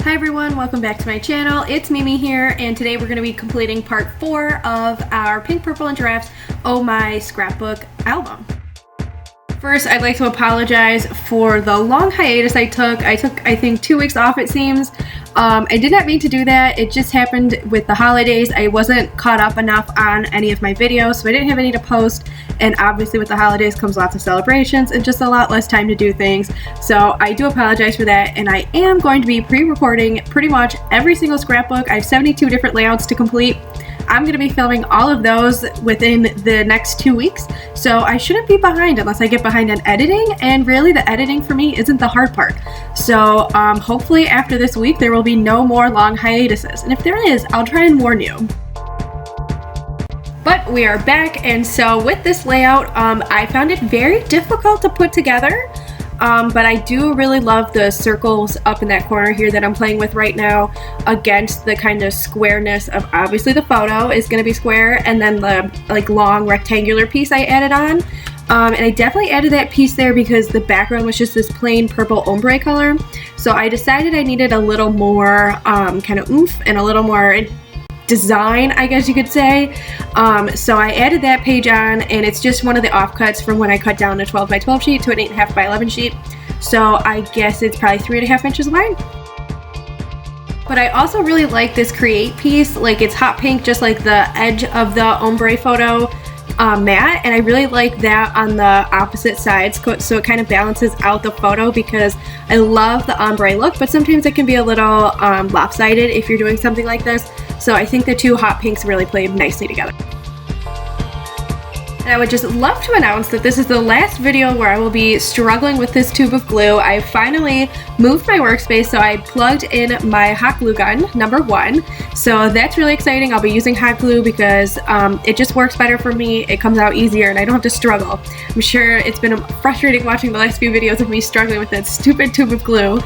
Hi everyone, welcome back to my channel. It's Mimi here, and today we're going to be completing part 4 of our Pink, Purple, and Giraffes Oh My Scrapbook album. First, I'd like to apologize for the long hiatus I took. I think 2 weeks off, it seems. I did not mean to do that. It just happened with the holidays. I wasn't caught up enough on any of my videos, so I didn't have any to post. And obviously with the holidays comes lots of celebrations and just a lot less time to do things. So I do apologize for that, and I am going to be pre-recording pretty much every single scrapbook. I have 72 different layouts to complete. I'm going to be filming all of those within the next 2 weeks, so I shouldn't be behind unless I get behind on editing, and really the editing for me isn't the hard part. So hopefully after this week there will be no more long hiatuses, and if there is, I'll try and warn you. But we are back, and so with this layout, I found it very difficult to put together. But I do really love the circles up in that corner here that I'm playing with right now against the kind of squareness of, obviously the photo is going to be square, and then the like long rectangular piece I added on. And I definitely added that piece there because the background was just this plain purple ombre color. So I decided I needed a little more kind of oomph and a little more design, I guess you could say. So I added that page on, and it's just one of the offcuts from when I cut down a 12 by 12 sheet to an 8.5 by 11 sheet. So I guess it's probably 3.5 inches wide. But I also really like this create piece. Like, it's hot pink, just like the edge of the ombre photo matte, and I really like that on the opposite sides, so it kind of balances out the photo, because I love the ombre look, but sometimes it can be a little lopsided if you're doing something like this. So I think the two hot pinks really play nicely together. And I would just love to announce that this is the last video where I will be struggling with this tube of glue. I finally moved my workspace, so I plugged in my hot glue gun, number 1. So that's really exciting. I'll be using hot glue because it just works better for me. It comes out easier and I don't have to struggle. I'm sure it's been frustrating watching the last few videos of me struggling with that stupid tube of glue.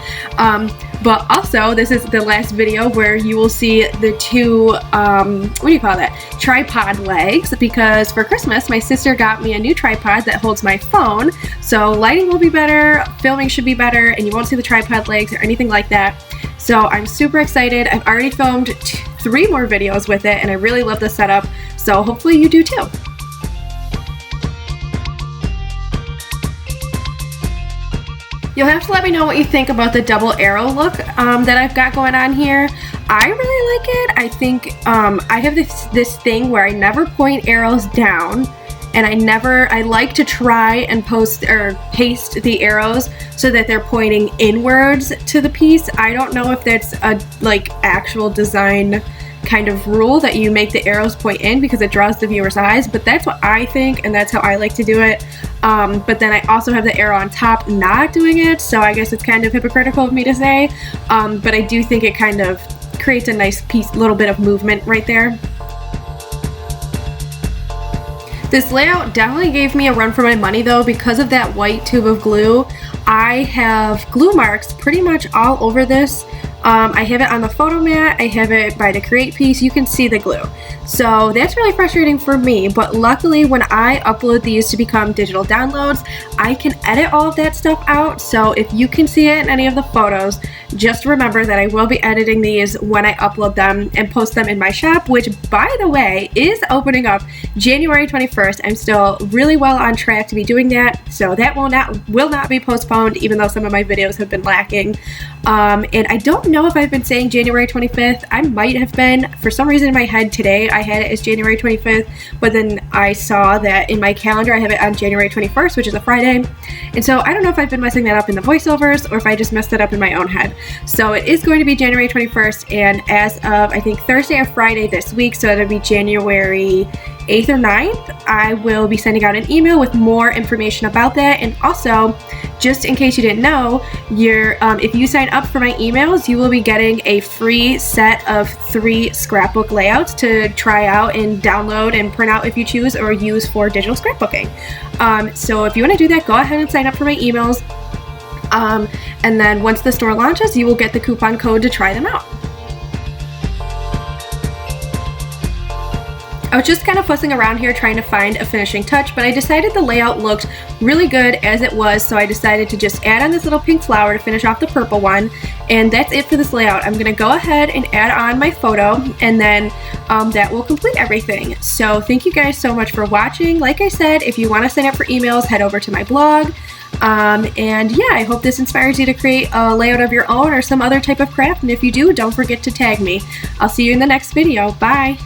But also, this is the last video where you will see the two, what do you call that? Tripod legs, because for Christmas, my sister got me a new tripod that holds my phone. So lighting will be better, filming should be better, and you won't see the tripod legs or anything like that. So I'm super excited. I've already filmed 3 more videos with it, and I really love the setup. So hopefully you do too. You'll have to let me know what you think about the double arrow look that I've got going on here. I really like it. I think I have this thing where I never point arrows down, and I like to try and paste the arrows so that they're pointing inwards to the piece. I don't know if that's a actual design kind of rule that you make the arrows point in because it draws the viewer's eyes, but that's what I think, and that's how I like to do it. But then I also have the arrow on top not doing it, so I guess it's kind of hypocritical of me to say, but I do think it kind of creates a nice little bit of movement right there. This layout definitely gave me a run for my money though, because of that white tube of glue. I have glue marks pretty much all over this. I have it on the photo mat, I have it by the create piece, you can see the glue. So that's really frustrating for me, but luckily when I upload these to become digital downloads, I can edit all of that stuff out. So if you can see it in any of the photos, just remember that I will be editing these when I upload them and post them in my shop, which by the way is opening up January 21st. I'm still really well on track to be doing that, so that will not be postponed, even though some of my videos have been lacking. And I don't know if I've been saying January 25th. I might have been. For some reason in my head today I had it as January 25th, but then I saw that in my calendar I have it on January 21st, which is a Friday. And so I don't know if I've been messing that up in the voiceovers or if I just messed it up in my own head. So it is going to be January 21st, and as of I think Thursday or Friday this week, so it'll be January 8th or 9th, I will be sending out an email with more information about that. And also, just in case you didn't know, if you sign up for my emails, you will be getting a free set of 3 scrapbook layouts to try out and download and print out if you choose, or use for digital scrapbooking. So if you want to do that, go ahead and sign up for my emails. And then once the store launches, you will get the coupon code to try them out. I was just kind of fussing around here trying to find a finishing touch, but I decided the layout looked really good as it was, so I decided to just add on this little pink flower to finish off the purple one. And that's it for this layout. I'm going to go ahead and add on my photo, and then that will complete everything. So thank you guys so much for watching. Like I said, if you want to sign up for emails, head over to my blog. And yeah, I hope this inspires you to create a layout of your own or some other type of craft. And if you do, don't forget to tag me. I'll see you in the next video. Bye!